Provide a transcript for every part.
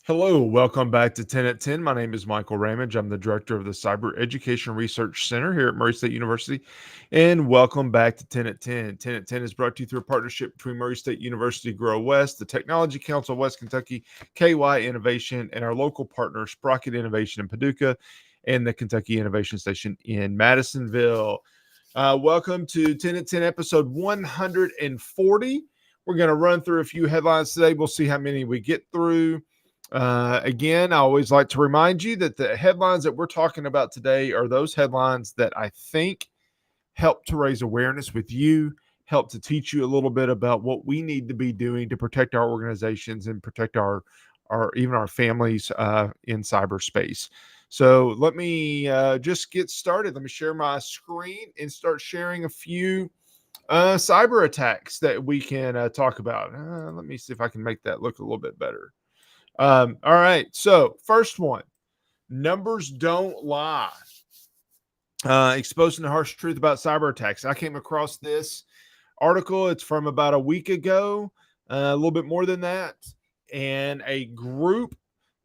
Hello, welcome back to 10 at 10. My name is Michael Ramage. I'm the director of the Cyber Education Research Center here at Murray State University. And welcome back to 10 at 10. 10 at 10 is brought to you through a partnership between Murray State University Grow West, the Technology Council of West Kentucky, KY Innovation, and our local partner, Sprocket Innovation in Paducah, and the Kentucky Innovation Station in Madisonville. Welcome to 10 at 10 episode 140. We're going to run through a few headlines today. We'll see how many we get through. Again, I always like to remind you that the headlines that we're talking about today are those headlines that I think help to raise awareness with you, help to teach you a little bit about what we need to be doing to protect our organizations and protect our even our families in cyberspace. So let me just get started. Let me share my screen and start sharing a few cyber attacks that we can talk about. Let me see if I can make that look a little bit better. All right. So, first one, numbers don't lie. Exposing the harsh truth about cyber attacks. I came across this article. It's from about a week ago, a little bit more than that. And a group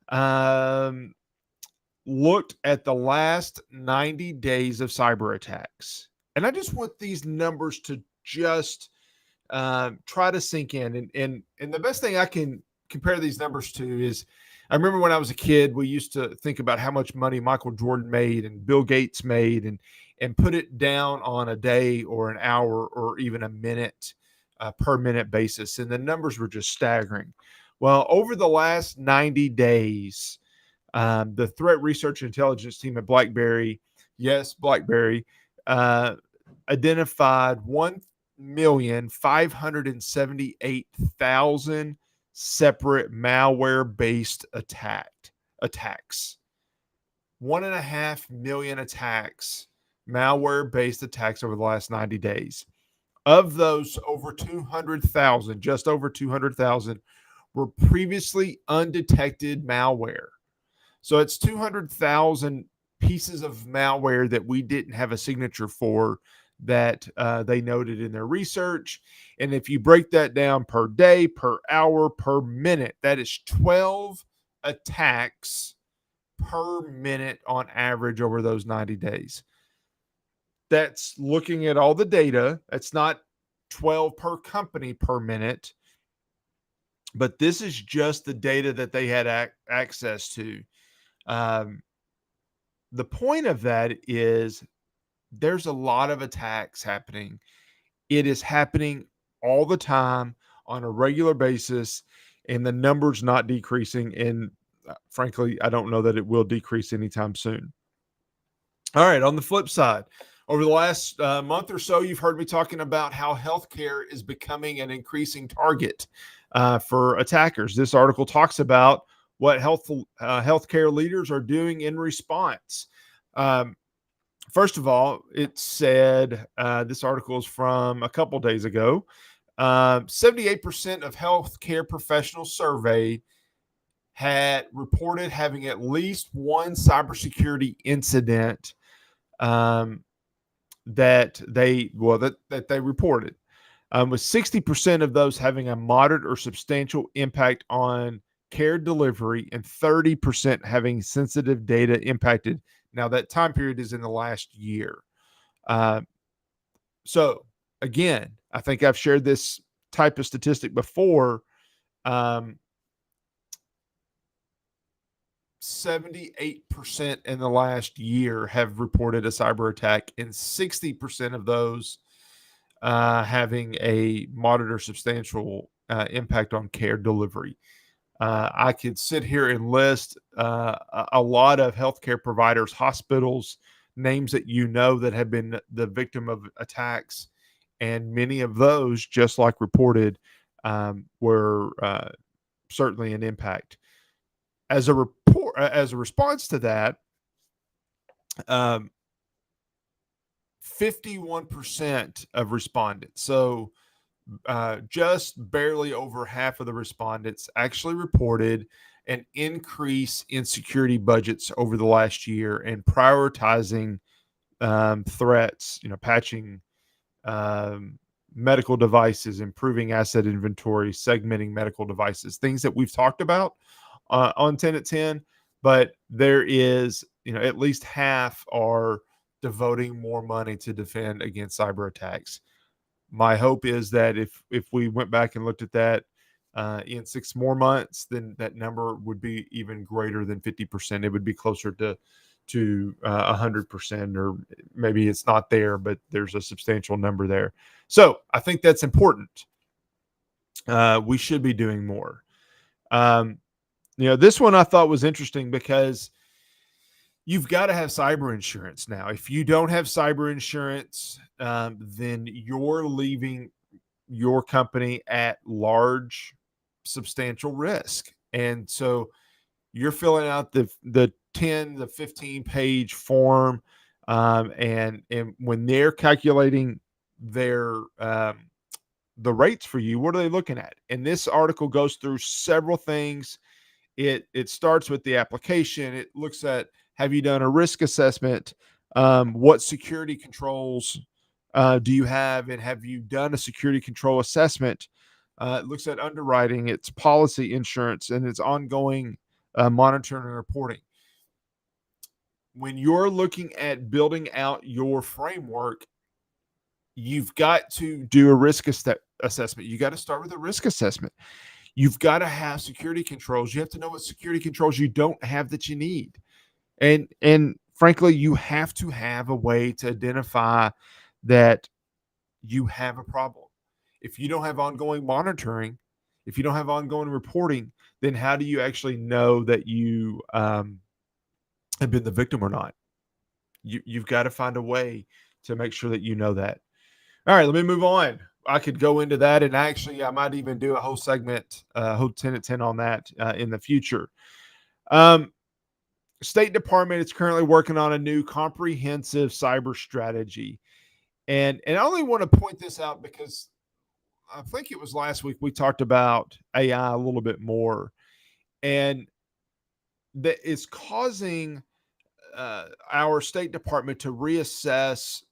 looked at the last 90 days of cyber attacks. And I just want these numbers to just try to sink in. And the best thing I can compare these numbers to is I remember when I was a kid, we used to think about how much money Michael Jordan made and Bill Gates made and put it down on a day or an hour or even a minute per minute basis. And the numbers were just staggering. Well, over the last 90 days, the threat research and intelligence team at BlackBerry, yes, BlackBerry, identified 1,578,000 separate malware-based attacks. 1.5 million attacks, malware-based attacks over the last 90 days. Of those, over 200,000, just over 200,000, were previously undetected malware. So it's 200,000 pieces of malware that we didn't have a signature for that they noted in their research. And if you break that down per day, per hour, per minute, that is 12 attacks per minute on average over those 90 days. That's looking at all the data. That's not 12 per company per minute, but this is just the data that they had access to. The point of that is there's a lot of attacks happening. It is happening all the time on a regular basis, and the number's not decreasing. And frankly, I don't know that it will decrease anytime soon. All right. On the flip side, over the last month or so, you've heard me talking about how healthcare is becoming an increasing target for attackers. This article talks about what healthcare leaders are doing in response. First of all, it said this article is from a couple days ago. 78% of healthcare professionals surveyed had reported having at least one cybersecurity incident that they reported. With 60% of those having a moderate or substantial impact on care delivery and 30% having sensitive data impacted. Now, that time period is in the last year. So, again, I think I've shared this type of statistic before. 78% in the last year have reported a cyber attack, and 60% of those having a moderate or substantial impact on care delivery. I could sit here and list a lot of healthcare providers, hospitals, names that you know that have been the victim of attacks, and many of those, just like reported, were certainly an impact. As a response to that, 51% of respondents, so just barely over half of the respondents, actually reported an increase in security budgets over the last year and prioritizing threats, patching medical devices, improving asset inventory, segmenting medical devices, things that we've talked about on 10 at 10, but there is, at least half are devoting more money to defend against cyber attacks. My hope is that if we went back and looked at that in 6 more months, then that number would be even greater than 50%. It would be closer to 100%, or maybe it's not there, but there's a substantial number there. So I think that's important. We should be doing more. This one I thought was interesting because you've got to have cyber insurance now. If you don't have cyber insurance, then you're leaving your company at large, substantial risk. And so you're filling out the 10, the 15 page form. And when they're calculating their, the rates for you, what are they looking at? And this article goes through several things. It starts with the application. It looks at, have you done a risk assessment? What security controls do you have? And have you done a security control assessment? It looks at underwriting, its policy, insurance, and its ongoing monitoring and reporting. When you're looking at building out your framework, you've got to do a risk assessment. You got to start with a risk assessment. You've got to have security controls. You have to know what security controls you don't have that you need. And frankly, you have to have a way to identify that you have a problem. If you don't have ongoing monitoring, if you don't have ongoing reporting, then how do you actually know that you have been the victim or not? You've got to find a way to make sure that you know that. All right, let me move on. I could go into that, and actually, I might even do a whole segment, whole 10 at 10 on that in the future. State Department is currently working on a new comprehensive cyber strategy. And I only want to point this out because I think it was last week we talked about AI a little bit more. And that is causing our State Department to reassess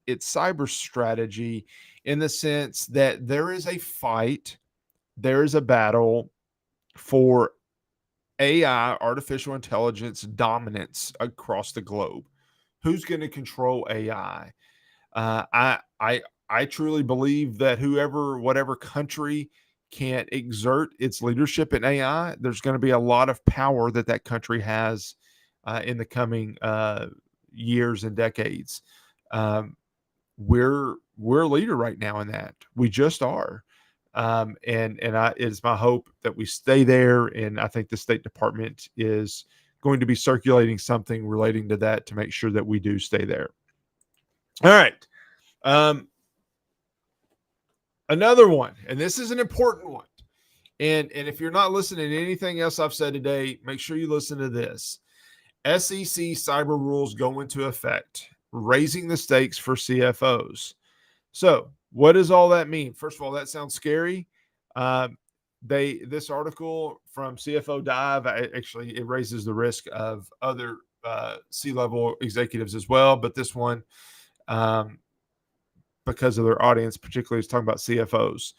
its cyber strategy, in the sense that there is a fight, there is a battle for AI, artificial intelligence dominance across the globe. Who's going to control AI? I truly believe that whatever country can exert its leadership in AI, there's going to be a lot of power that country has in the coming years and decades. We're a leader right now in that. We just are. It's my hope that we stay there. And I think the State Department is going to be circulating something relating to that to make sure that we do stay there. All right. Another one, and this is an important one. And if you're not listening to anything else I've said today, make sure you listen to this. SEC cyber rules go into effect, raising the stakes for CFOs. So what does all that mean? First of all, that sounds scary. This article from CFO Dive, actually, it raises the risk of other C-level executives as well. But this one, because of their audience, particularly, is talking about CFOs.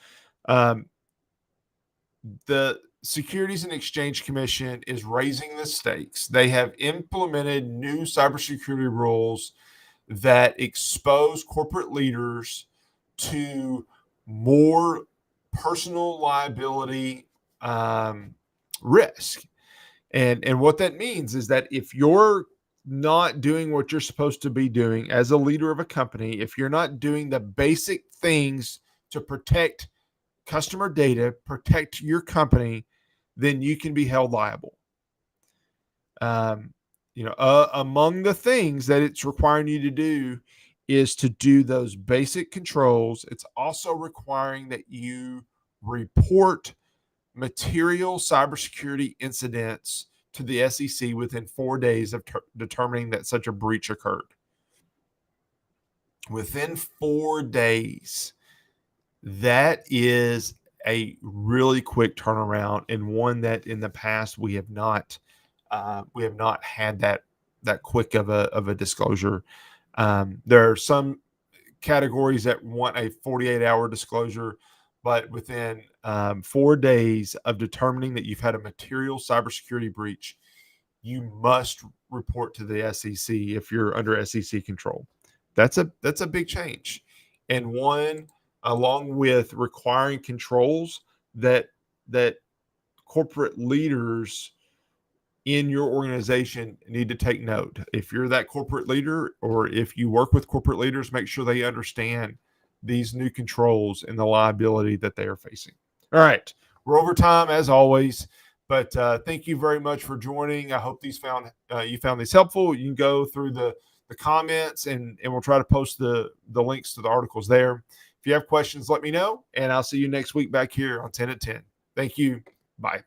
The Securities and Exchange Commission is raising the stakes. They have implemented new cybersecurity rules that expose corporate leaders to more personal liability risk. And what that means is that if you're not doing what you're supposed to be doing as a leader of a company, if you're not doing the basic things to protect customer data, protect your company, then you can be held liable. Among the things that it's requiring you to do is to do those basic controls. It's also requiring that you report material cybersecurity incidents to the SEC within 4 days of determining that such a breach occurred. Within 4 days. That is a really quick turnaround, and one that in the past we have not had that quick of a disclosure. There are some categories that want a 48-hour disclosure. but within 4 days of determining that you've had a material cybersecurity breach, you must report to the SEC if you're under SEC control. That's a big change, and one along with requiring controls that corporate leaders in your organization need to take note. If you're that corporate leader or if you work with corporate leaders, make sure they understand these new controls and the liability that they are facing. All right, we're over time as always, but thank you very much for joining. I hope you found these helpful. You can go through the comments and we'll try to post the links to the articles there. If you have questions, let me know, and I'll see you next week back here on 10 at 10. Thank you. Bye.